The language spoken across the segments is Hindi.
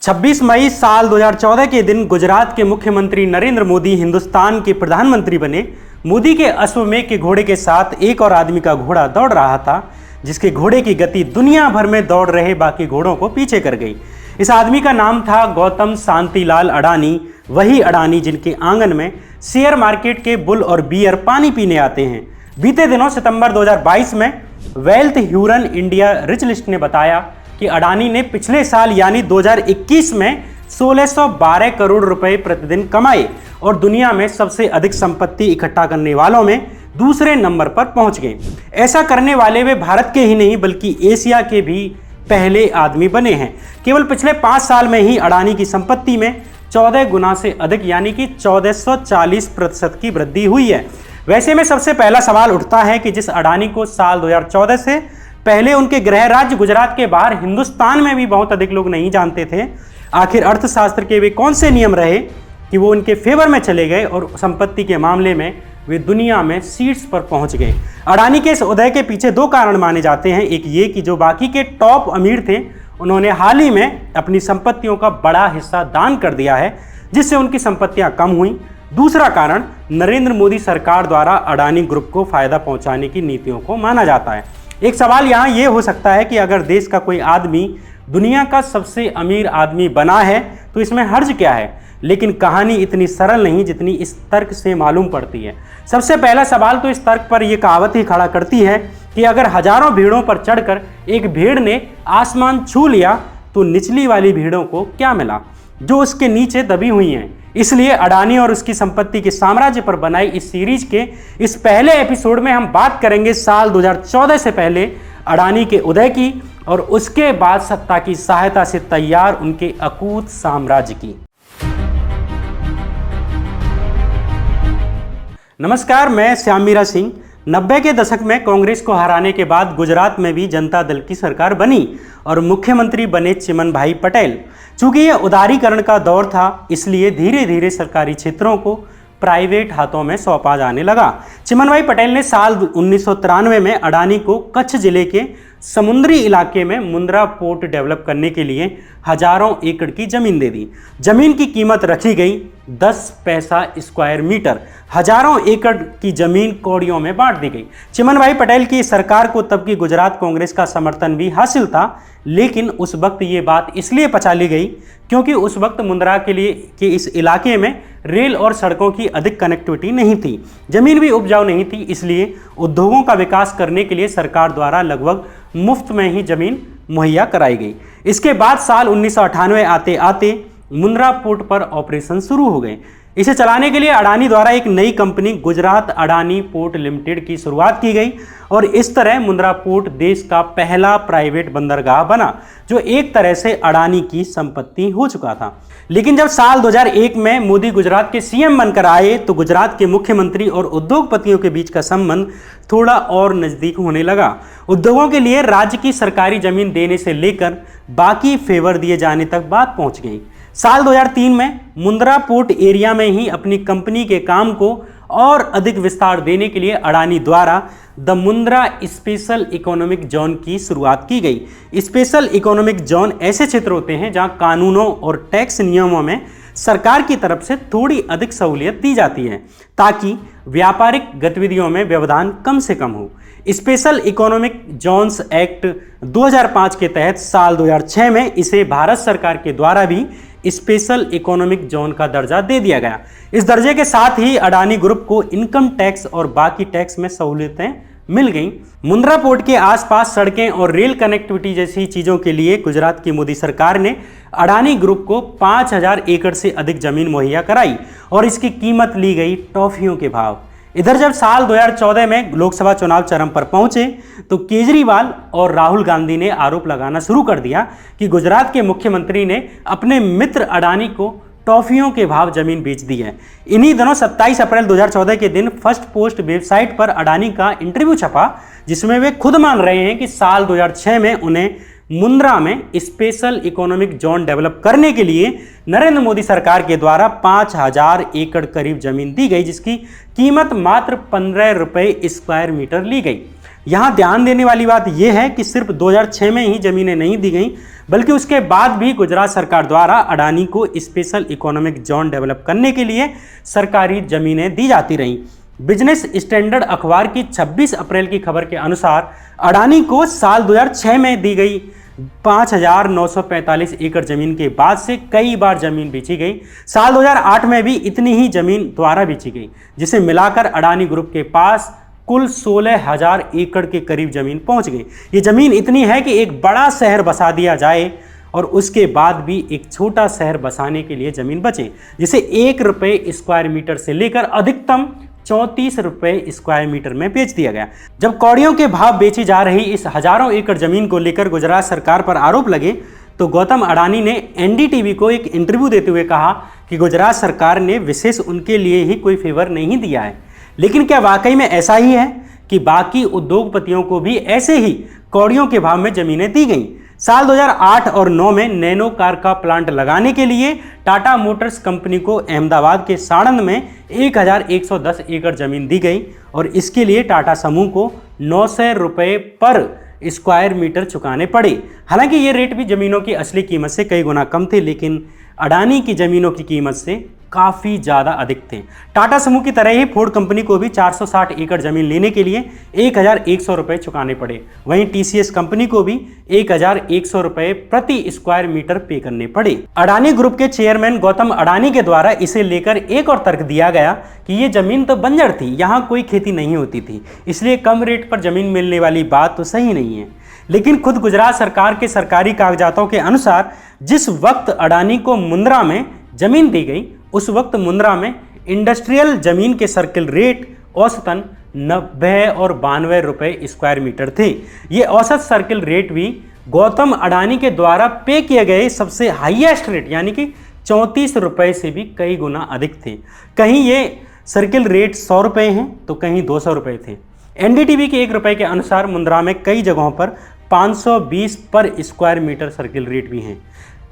26 मई साल 2014 के दिन गुजरात के मुख्यमंत्री नरेंद्र मोदी हिंदुस्तान के प्रधानमंत्री बने। मोदी के अश्वमेघ के घोड़े के साथ एक और आदमी का घोड़ा दौड़ रहा था, जिसके घोड़े की गति दुनिया भर में दौड़ रहे बाकी घोड़ों को पीछे कर गई। इस आदमी का नाम था गौतम शांतिलाल अडानी, वही अडानी जिनके आंगन में शेयर मार्केट के बुल और बियर पानी पीने आते हैं। बीते दिनों सितंबर 2022 में wealth Hurun India rich list ने बताया कि अडानी ने पिछले साल यानी 2021 में 1612 करोड़ रुपए प्रतिदिन कमाए और दुनिया में सबसे अधिक संपत्ति इकट्ठा करने वालों में दूसरे नंबर पर पहुंच गए। ऐसा करने वाले वे भारत के ही नहीं बल्कि एशिया के भी पहले आदमी बने हैं। केवल पिछले 5 साल में ही अडानी की संपत्ति में 14 गुना से अधिक यानी कि 1440% की वृद्धि हुई है। वैसे में सबसे पहला सवाल उठता है कि जिस अडानी को साल 2014 से पहले उनके गृह राज्य गुजरात के बाहर हिंदुस्तान में भी बहुत अधिक लोग नहीं जानते थे, आखिर अर्थशास्त्र के वे कौन से नियम रहे कि वो उनके फेवर में चले गए और संपत्ति के मामले में वे दुनिया में सीट्स पर पहुंच गए। अडानी के इस उदय के पीछे 2 कारण माने जाते हैं। एक ये कि जो बाकी के टॉप अमीर थे उन्होंने हाल ही में अपनी संपत्तियों का बड़ा हिस्सा दान कर दिया है, जिससे उनकी संपत्तियां कम हुई। दूसरा कारण नरेंद्र मोदी सरकार द्वारा अडानी ग्रुप को फायदा पहुंचाने की नीतियों को माना जाता है। एक सवाल यहाँ ये हो सकता है कि अगर देश का कोई आदमी दुनिया का सबसे अमीर आदमी बना है तो इसमें हर्ज क्या है, लेकिन कहानी इतनी सरल नहीं जितनी इस तर्क से मालूम पड़ती है। सबसे पहला सवाल तो इस तर्क पर यह कहावत ही खड़ा करती है कि अगर हजारों भीड़ों पर चढ़कर एक भेड़ ने आसमान छू लिया तो निचली वाली भीड़ों को क्या मिला जो उसके नीचे दबी हुई हैं। इसलिए अडानी और उसकी संपत्ति के साम्राज्य पर बनाई इस सीरीज के इस पहले एपिसोड में हम बात करेंगे साल 2014 से पहले अडानी के उदय की और उसके बाद सत्ता की सहायता से तैयार उनके अकूत साम्राज्य की। नमस्कार, मैं श्याम मीरा सिंह। 90 के दशक में कांग्रेस को हराने के बाद गुजरात में भी जनता दल की सरकार बनी और मुख्यमंत्री बने चिमनभाई पटेल। चूंकि यह उदारीकरण का दौर था, इसलिए धीरे धीरे सरकारी क्षेत्रों को प्राइवेट हाथों में सौंपा जाने लगा। चिमनभाई पटेल ने साल 1993 में अडानी को कच्छ जिले के समुद्री इलाके में मुंद्रा पोर्ट डेवलप करने के लिए हजारों एकड़ की जमीन दे दी। जमीन की कीमत रखी गई 10 पैसा स्क्वायर मीटर। हजारों एकड़ की जमीन कौड़ियों में बांट दी गई। चिमनभाई पटेल की सरकार को तब की गुजरात कांग्रेस का समर्थन भी हासिल था, लेकिन उस वक्त ये बात इसलिए पचा ली गई क्योंकि उस वक्त मुंद्रा के इस इलाके में रेल और सड़कों की अधिक कनेक्टिविटी नहीं थी, जमीन भी उपजाऊ नहीं थी। इसलिए उद्योगों का विकास करने के लिए सरकार द्वारा लगभग मुफ्त में ही जमीन मुहैया कराई गई। इसके बाद साल 1998 आते आते मुंद्रा पोर्ट पर ऑपरेशन शुरू हो गए। इसे चलाने के लिए अडानी द्वारा एक नई company Gujarat Adani port limited की शुरुआत की गई और इस तरह मुंद्रा पोर्ट देश का पहला प्राइवेट बंदरगाह बना, जो एक तरह से अडानी की संपत्ति हो चुका था। लेकिन जब साल 2001 में मोदी गुजरात के सीएम बनकर आए तो गुजरात के मुख्यमंत्री और उद्योगपतियों के बीच का संबंध थोड़ा और नजदीक होने लगा। उद्योगों के लिए राज्य की सरकारी जमीन देने से लेकर बाकी फेवर दिए जाने तक बात पहुंच गई। साल 2003 में मुंद्रा पोर्ट एरिया में ही अपनी कंपनी के काम को और अधिक विस्तार देने के लिए अडानी द्वारा the Mundra special economic zone की शुरुआत की गई। स्पेशल इकोनॉमिक जोन ऐसे क्षेत्र होते हैं जहां कानूनों और टैक्स नियमों में सरकार की तरफ से थोड़ी अधिक सहूलियत दी जाती है ताकि व्यापारिक गतिविधियों में व्यवधान कम से कम हो। स्पेशल इकोनॉमिक जोन्स एक्ट 2005 के तहत साल 2006 में इसे भारत सरकार के द्वारा भी स्पेशल इकोनॉमिक जोन का दर्जा दे दिया गया। इस दर्जे के साथ ही अडानी ग्रुप को इनकम टैक्स और बाकी टैक्स में सहूलियतें मिल गईं। मुंद्रा पोर्ट के आसपास सड़कें और रेल कनेक्टिविटी जैसी चीज़ों के लिए गुजरात की मोदी सरकार ने अडानी ग्रुप को 5000 एकड़ से अधिक जमीन मुहैया कराई और इसकी कीमत ली गई टॉफियों के भाव। इधर जब साल 2014 में लोकसभा चुनाव चरम पर पहुंचे तो केजरीवाल और राहुल गांधी ने आरोप लगाना शुरू कर दिया कि गुजरात के मुख्यमंत्री ने अपने मित्र अडानी को टॉफियों के भाव जमीन बेच दी है। इन्हीं दिनों 27 अप्रैल 2014 के दिन फर्स्ट पोस्ट वेबसाइट पर अडानी का इंटरव्यू छपा, जिसमें वे खुद मान रहे हैं कि साल 2006 में उन्हें मुंद्रा में स्पेशल इकोनॉमिक जोन डेवलप करने के लिए नरेंद्र मोदी सरकार के द्वारा 5000 एकड़ करीब जमीन दी गई, जिसकी कीमत मात्र 15 रुपए स्क्वायर मीटर ली गई। यहाँ ध्यान देने वाली बात यह है कि सिर्फ 2006 में ही जमीनें नहीं दी गई, बल्कि उसके बाद भी गुजरात सरकार द्वारा अडानी को स्पेशल इकोनॉमिक जोन डेवलप करने के लिए सरकारी जमीनें दी जाती रहीं। बिजनेस स्टैंडर्ड अखबार की 26 अप्रैल की खबर के अनुसार अडानी को साल 2006 में दी गई 5,945 एकड़ जमीन के बाद से कई बार जमीन बेची गई। साल 2008 में भी इतनी ही जमीन दोबारा बेची गई, जिसे मिलाकर अडानी ग्रुप के पास कुल 16,000 एकड़ के करीब जमीन पहुंच गई। ये जमीन इतनी है कि एक बड़ा शहर बसा दिया जाए और उसके बाद भी एक छोटा शहर बसाने के लिए जमीन बचे, जिसे 1 रुपये स्क्वायर मीटर से लेकर अधिकतम 34 रुपये स्क्वायर मीटर में बेच दिया गया। जब कौड़ियों के भाव बेची जा रही इस हजारों एकड़ जमीन को लेकर गुजरात सरकार पर आरोप लगे तो गौतम अडानी ने एनडीटीवी को एक इंटरव्यू देते हुए कहा कि गुजरात सरकार ने विशेष उनके लिए ही कोई फेवर नहीं दिया है। लेकिन क्या वाकई में ऐसा ही है कि बाकी उद्योगपतियों को भी ऐसे ही कौड़ियों के भाव में जमीनें दी गईं? साल 2008 और 9 में नैनो कार का प्लांट लगाने के लिए टाटा मोटर्स कंपनी को अहमदाबाद के साणंद में 1,110 एकड़ जमीन दी गई और इसके लिए टाटा समूह को 900 रुपये पर स्क्वायर मीटर चुकाने पड़े। हालांकि ये रेट भी जमीनों की असली कीमत से कई गुना कम थे, लेकिन अडानी की जमीनों की कीमत से काफ़ी ज़्यादा अधिक थे। टाटा समूह की तरह ही फोर्ड कंपनी को भी 460 एकड़ जमीन लेने के लिए 1,100 रुपये चुकाने पड़े। वहीं टीसीएस कंपनी को भी 1,100 रुपये प्रति स्क्वायर मीटर पे करने पड़े। अडानी ग्रुप के चेयरमैन गौतम अडानी के द्वारा इसे लेकर एक और तर्क दिया गया कि ये जमीन तो बंजर थी, यहाँ कोई खेती नहीं होती थी, इसलिए कम रेट पर जमीन मिलने वाली बात तो सही नहीं है। लेकिन खुद गुजरात सरकार के सरकारी कागजातों के अनुसार जिस वक्त अडानी को मुंद्रा में जमीन दी गई, उस वक्त मुंद्रा में इंडस्ट्रियल जमीन के सर्किल रेट औसतन 90 और 92 रुपये स्क्वायर मीटर थे। ये औसत सर्किल रेट भी गौतम अडानी के द्वारा पे किए गए सबसे हाईएस्ट रेट यानी कि 34 रुपये से भी कई गुना अधिक थे। कहीं ये सर्किल रेट 100 रुपये हैं तो कहीं 200 रुपये थे। एनडीटीवी के 1 रुपये के अनुसार मुंद्रा में कई जगहों पर 520 पर स्क्वायर मीटर सर्किल रेट भी हैं।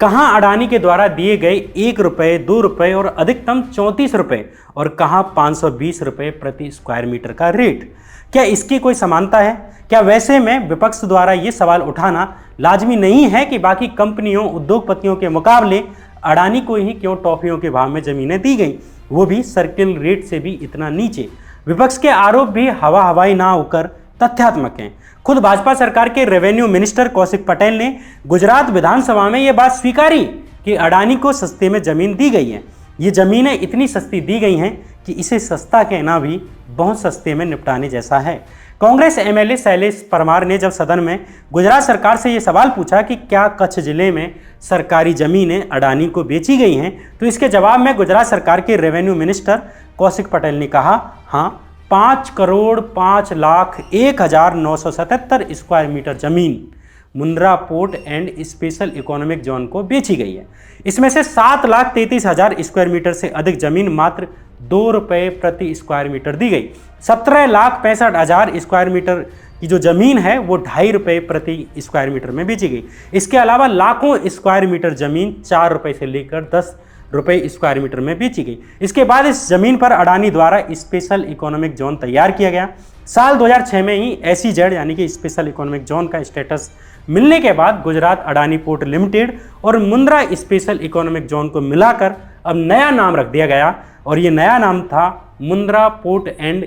कहाँ अडानी के द्वारा दिए गए 1 रुपये, 2 रुपये और अधिकतम 34 रुपये और कहाँ 520 रुपये प्रति स्क्वायर मीटर का रेट। क्या इसकी कोई समानता है? क्या वैसे में विपक्ष द्वारा ये सवाल उठाना लाजमी नहीं है कि बाकी कंपनियों, उद्योगपतियों के मुकाबले अडानी को ही क्यों टॉफियों के भाव में जमीनें दी गई, वो भी सर्किल रेट से भी इतना नीचे? विपक्ष के आरोप भी हवाई ना होकर तथ्यात्मक हैं। खुद भाजपा सरकार के रेवेन्यू मिनिस्टर कौशिक पटेल ने गुजरात विधानसभा में यह बात स्वीकारी कि अडानी को सस्ते में जमीन दी गई है। ये जमीनें इतनी सस्ती दी गई हैं कि इसे सस्ता कहना भी बहुत सस्ते में निपटाने जैसा है। कांग्रेस एमएलए शैलेश परमार ने जब सदन में गुजरात सरकार से ये सवाल पूछा कि क्या कच्छ जिले में सरकारी जमीनें अडानी को बेची गई हैं, तो इसके जवाब में गुजरात सरकार के रेवेन्यू मिनिस्टर कौशिक पटेल ने कहा, हाँ, 5,05,01,977 स्क्वायर मीटर जमीन Mundra port and special economic zone को बेची गई है। इसमें से 7,33,000 स्क्वायर मीटर से अधिक जमीन मात्र 2 रुपये प्रति स्क्वायर मीटर दी गई। 17,65,000 स्क्वायर मीटर की जो जमीन है वो 2.5 रुपये प्रति स्क्वायर मीटर में बेची गई। इसके अलावा लाखों स्क्वायर मीटर जमीन 4 रुपये से लेकर 10 रुपये स्क्वायर मीटर में बेची गई। इसके बाद इस जमीन पर अडानी द्वारा स्पेशल इकोनॉमिक जोन तैयार किया गया। साल 2006 में ही SEZ यानी कि स्पेशल इकोनॉमिक जोन का स्टेटस मिलने के बाद गुजरात अडानी पोर्ट लिमिटेड और मुंद्रा स्पेशल इकोनॉमिक जोन को मिलाकर अब नया नाम रख दिया गया और ये नया नाम था Mundra port and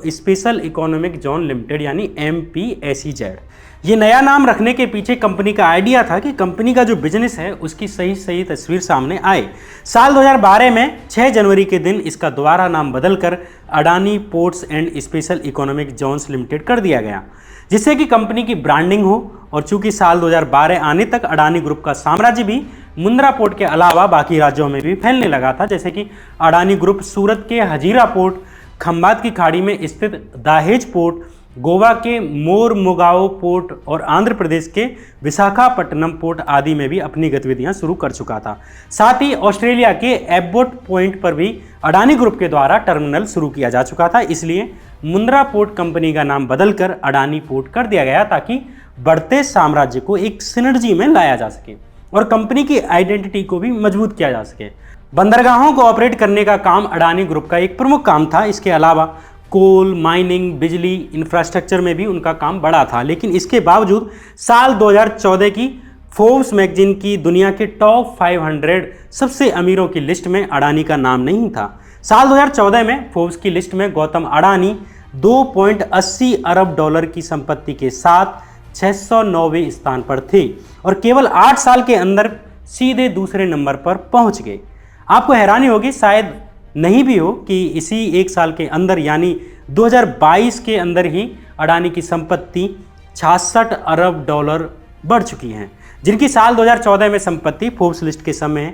special economic zone limited यानी MPSEZ। ये नया नाम रखने के पीछे कंपनी का आइडिया था कि कंपनी का जो बिजनेस है उसकी सही तस्वीर सामने आए। साल 2012 में 6 जनवरी के दिन इसका दोबारा नाम बदलकर Adani ports and special economic zones limited कर दिया गया, जिससे कि कंपनी की ब्रांडिंग हो। और चूंकि साल 2012 आने तक अडानी ग्रुप का साम्राज्य भी मुंद्रा पोर्ट के अलावा बाकी राज्यों में भी फैलने लगा था, जैसे कि अडानी ग्रुप सूरत के हजीरा पोर्ट, खंबात की खाड़ी में स्थित दाहेज पोर्ट, गोवा के मोरमुगाओ पोर्ट और आंध्र प्रदेश के विशाखापट्टनम पोर्ट आदि में भी अपनी गतिविधियां शुरू कर चुका था। साथ ही ऑस्ट्रेलिया के एबोट पॉइंट पर भी अडानी ग्रुप के द्वारा टर्मिनल शुरू किया जा चुका था। इसलिए मुंद्रा पोर्ट कंपनी का नाम बदलकर अडानी पोर्ट कर दिया गया ताकि बढ़ते साम्राज्य को एक सिनर्जी में लाया जा सके और कंपनी की आइडेंटिटी को भी मजबूत किया जा सके। बंदरगाहों को ऑपरेट करने का काम अडानी ग्रुप का एक प्रमुख काम था। इसके अलावा कोल, माइनिंग, बिजली, इंफ्रास्ट्रक्चर में भी उनका काम बड़ा था। लेकिन इसके बावजूद साल 2014 की फोर्ब्स मैगजीन की दुनिया के टॉप 500 सबसे अमीरों की लिस्ट में अडानी का नाम नहीं था। साल 2014 में फोर्ब्स की लिस्ट में गौतम अडानी 2.80 अरब डॉलर की संपत्ति के साथ 609वें स्थान पर थे और केवल 8 साल के अंदर सीधे दूसरे नंबर पर पहुंच गए। आपको हैरानी होगी, शायद नहीं भी हो, कि इसी एक साल के अंदर यानी 2022 के अंदर ही अडानी की संपत्ति 66 अरब डॉलर बढ़ चुकी है, जिनकी साल 2014 में संपत्ति फोर्ब्स लिस्ट के समय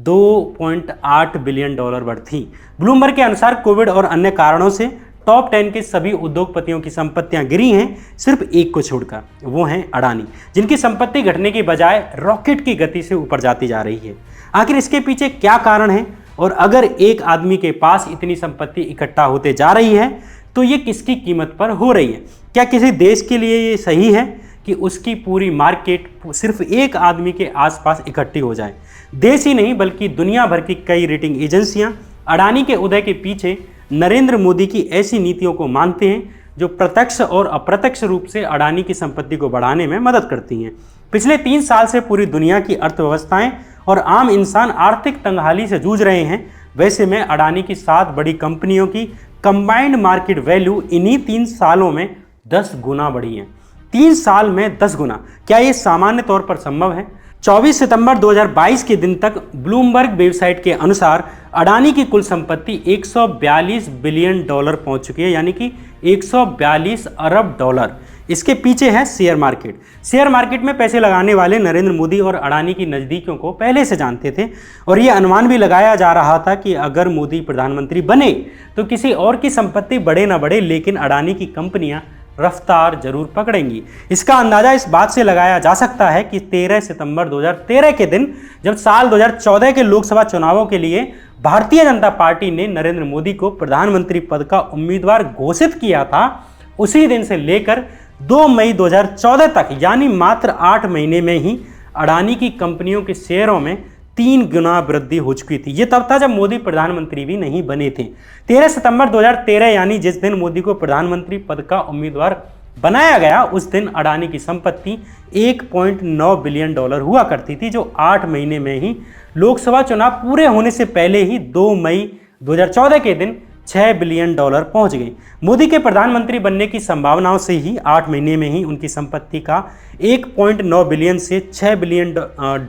2.8 बिलियन डॉलर बढ़ थी। ब्लूमबर्ग के अनुसार कोविड और अन्य कारणों से टॉप 10 के सभी उद्योगपतियों की संपत्तियां गिरी हैं, सिर्फ एक को छोड़कर, वो हैं अडानी, जिनकी संपत्ति घटने की बजाय रॉकेट की गति से ऊपर जाती जा रही है। आखिर इसके पीछे क्या कारण है, और अगर एक आदमी के पास इतनी संपत्ति इकट्ठा होते जा रही है तो ये किसकी कीमत पर हो रही है? क्या किसी देश के लिए ये सही है कि उसकी पूरी मार्केट सिर्फ एक आदमी के आसपास इकट्ठी हो जाए? देश ही नहीं बल्कि दुनिया भर की कई रेटिंग एजेंसियां अडानी के उदय के पीछे नरेंद्र मोदी की ऐसी नीतियों को मानते हैं जो प्रत्यक्ष और अप्रत्यक्ष रूप से अडानी की संपत्ति को बढ़ाने में मदद करती हैं। पिछले 3 साल से पूरी दुनिया की अर्थव्यवस्थाएं और आम इंसान आर्थिक तंगहाली से जूझ रहे हैं। वैसे में अडानी की 7 बड़ी कंपनियों की कंबाइंड मार्केट वैल्यू इन्हीं 3 सालों में 10 गुना बढ़ी है। 3 साल में 10 गुना, क्या ये सामान्य तौर पर संभव है? 24 सितंबर 2022 के दिन तक ब्लूमबर्ग वेबसाइट के अनुसार अडानी की कुल संपत्ति 142 बिलियन डॉलर पहुंच चुकी है, यानी कि 142 अरब डॉलर। इसके पीछे है शेयर मार्केट। शेयर मार्केट में पैसे लगाने वाले नरेंद्र मोदी और अडानी की नज़दीकियों को पहले से जानते थे और यह अनुमान भी लगाया जा रहा था कि अगर मोदी प्रधानमंत्री बने तो किसी और की संपत्ति बढ़े ना बढ़े, लेकिन अडानी की कंपनियां रफ्तार जरूर पकड़ेंगी। इसका अंदाजा इस बात से लगाया जा सकता है कि 13 सितंबर 2013 के दिन जब साल 2014 के लोकसभा चुनावों के लिए भारतीय जनता पार्टी ने नरेंद्र मोदी को प्रधानमंत्री पद का उम्मीदवार घोषित किया था, उसी दिन से लेकर 2 मई 2014 तक यानी मात्र 8 महीने में ही अडानी की कंपनियों के शेयरों में 3 गुना वृद्धि हो चुकी थी। ये तब था जब मोदी प्रधानमंत्री भी नहीं बने थे। 13 सितंबर 2013 यानी जिस दिन मोदी को प्रधानमंत्री पद का उम्मीदवार बनाया गया, उस दिन अडानी की संपत्ति 1.9 बिलियन डॉलर हुआ करती थी, जो 8 महीने में ही लोकसभा चुनाव पूरे होने से पहले ही 2 मई 2014 के दिन 6 बिलियन डॉलर पहुंच गई। मोदी के प्रधानमंत्री बनने की संभावनाओं से ही 8 महीने में ही उनकी संपत्ति का 1.9 बिलियन से 6 बिलियन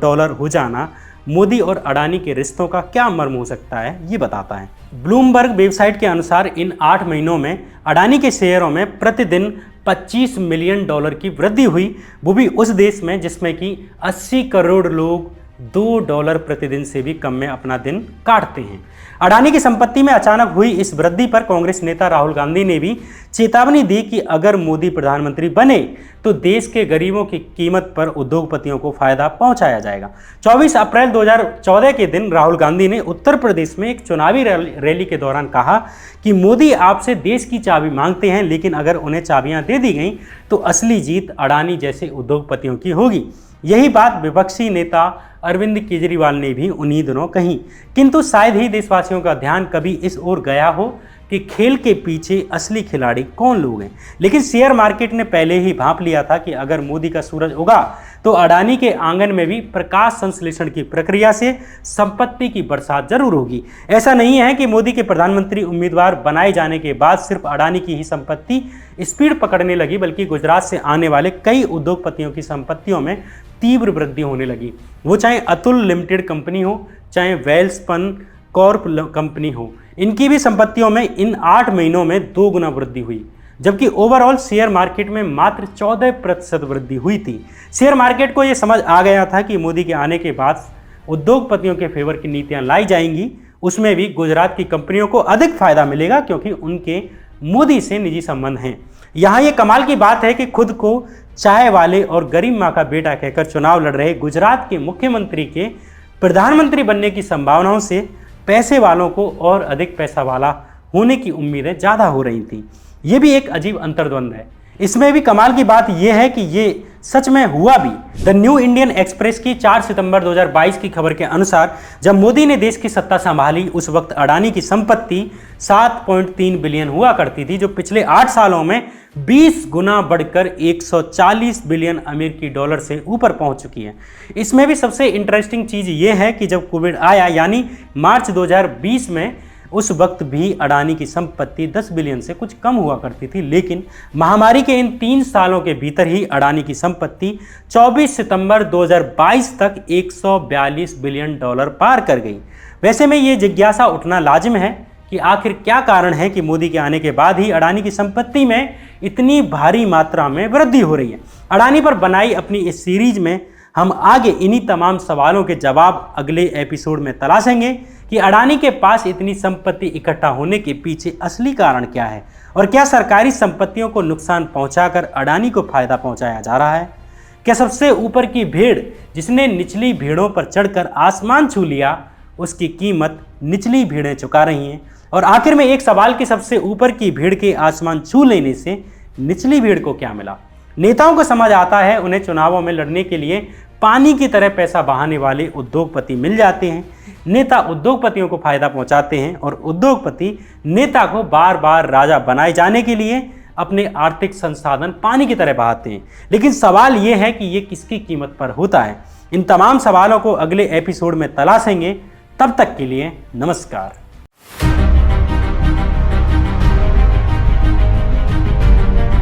डॉलर हो जाना मोदी और अडानी के रिश्तों का क्या मर्म हो सकता है, ये बताता है। ब्लूमबर्ग वेबसाइट के अनुसार इन 8 महीनों में अडानी के शेयरों में प्रतिदिन 25 मिलियन डॉलर की वृद्धि हुई, वो भी उस देश में जिसमें कि 80 करोड़ लोग $2 प्रतिदिन से भी कम में अपना दिन काटते हैं। अडानी की संपत्ति में अचानक हुई इस वृद्धि पर कांग्रेस नेता राहुल गांधी ने भी चेतावनी दी कि अगर मोदी प्रधानमंत्री बने तो देश के गरीबों की कीमत पर उद्योगपतियों को फायदा पहुंचाया जाएगा। 24 अप्रैल 2014 के दिन राहुल गांधी ने उत्तर प्रदेश में एक चुनावी रैली के दौरान कहा कि मोदी आपसे देश की चाबी मांगते हैं, लेकिन अगर उन्हें चाबियां दे दी गई तो असली जीत अडानी जैसे उद्योगपतियों की होगी। यही बात विपक्षी नेता अरविंद केजरीवाल ने भी उन्हीं दिनों कही, किंतु शायद ही देशवासियों का ध्यान कभी इस ओर गया हो कि खेल के पीछे असली खिलाड़ी कौन लोग हैं। लेकिन शेयर मार्केट ने पहले ही भांप लिया था कि अगर मोदी का सूरज उगा तो अडानी के आंगन में भी प्रकाश संश्लेषण की प्रक्रिया से संपत्ति की बरसात जरूर होगी। ऐसा नहीं है कि मोदी के प्रधानमंत्री उम्मीदवार बनाए जाने के बाद सिर्फ अडानी की ही संपत्ति स्पीड पकड़ने लगी, बल्कि गुजरात से आने वाले कई उद्योगपतियों की संपत्तियों में तीव्र वृद्धि होने लगी। वो चाहे अतुल लिमिटेड कंपनी हो, चाहे वेल्सपन कॉर्प कंपनी हो, इनकी भी संपत्तियों में इन 8 महीनों में 2 गुना वृद्धि हुई, जबकि ओवरऑल शेयर मार्केट में मात्र 14% वृद्धि हुई थी। शेयर मार्केट को यह समझ आ गया था कि मोदी के आने के बाद उद्योगपतियों के फेवर की नीतियां लाई जाएंगी, उसमें भी गुजरात की कंपनियों को अधिक फायदा मिलेगा क्योंकि उनके मोदी से निजी संबंध हैं। यहाँ ये कमाल की बात है कि खुद को चाय वाले और गरीब माँ का बेटा कहकर चुनाव लड़ रहे गुजरात के मुख्यमंत्री के प्रधानमंत्री बनने की संभावनाओं से पैसे वालों को और अधिक पैसा वाला होने की उम्मीदें ज़्यादा हो रही थी। ये भी एक अजीब अंतर्द्वंद है। इसमें भी कमाल की बात यह है कि ये सच में हुआ भी। द न्यू इंडियन एक्सप्रेस की 4 सितंबर 2022 की खबर के अनुसार जब मोदी ने देश की सत्ता संभाली उस वक्त अडानी की संपत्ति 7.3 बिलियन हुआ करती थी, जो पिछले 8 सालों में 20 गुना बढ़कर 140 बिलियन अमेरिकी डॉलर से ऊपर पहुंच चुकी है। इसमें भी सबसे इंटरेस्टिंग चीज ये है कि जब कोविड आया यानी मार्च 2020 में, उस वक्त भी अडानी की संपत्ति 10 बिलियन से कुछ कम हुआ करती थी, लेकिन महामारी के इन 3 सालों के भीतर ही अडानी की संपत्ति 24 सितंबर 2022 तक 142 बिलियन डॉलर पार कर गई। वैसे में ये जिज्ञासा उठना लाजिम है कि आखिर क्या कारण है कि मोदी के आने के बाद ही अडानी की संपत्ति में इतनी भारी मात्रा में वृद्धि हो रही है। अडानी पर बनाई अपनी इस सीरीज में हम आगे इन्हीं तमाम सवालों के जवाब अगले एपिसोड में तलाशेंगे कि अडानी के पास इतनी संपत्ति इकट्ठा होने के पीछे असली कारण क्या है और क्या सरकारी संपत्तियों को नुकसान पहुंचाकर अडानी को फायदा पहुंचाया जा रहा है। क्या सबसे ऊपर की भीड़ जिसने निचली भीड़ों पर चढ़कर आसमान छू लिया, उसकी कीमत निचली भीड़ें चुका रही हैं। और आखिर में एक सवाल कि सबसे ऊपर की भीड़ के आसमान छू लेने से निचली भीड़ को क्या मिला। नेताओं को समझ आता है उन्हें चुनावों में लड़ने के लिए पानी की तरह पैसा बहाने वाले उद्योगपति मिल जाते हैं। नेता उद्योगपतियों को फायदा पहुंचाते हैं और उद्योगपति नेता को बार बार राजा बनाए जाने के लिए अपने आर्थिक संसाधन पानी की तरह बहाते हैं। लेकिन सवाल यह है कि ये किसकी कीमत पर होता है। इन तमाम सवालों को अगले एपिसोड में तलाशेंगे। तब तक के लिए नमस्कार।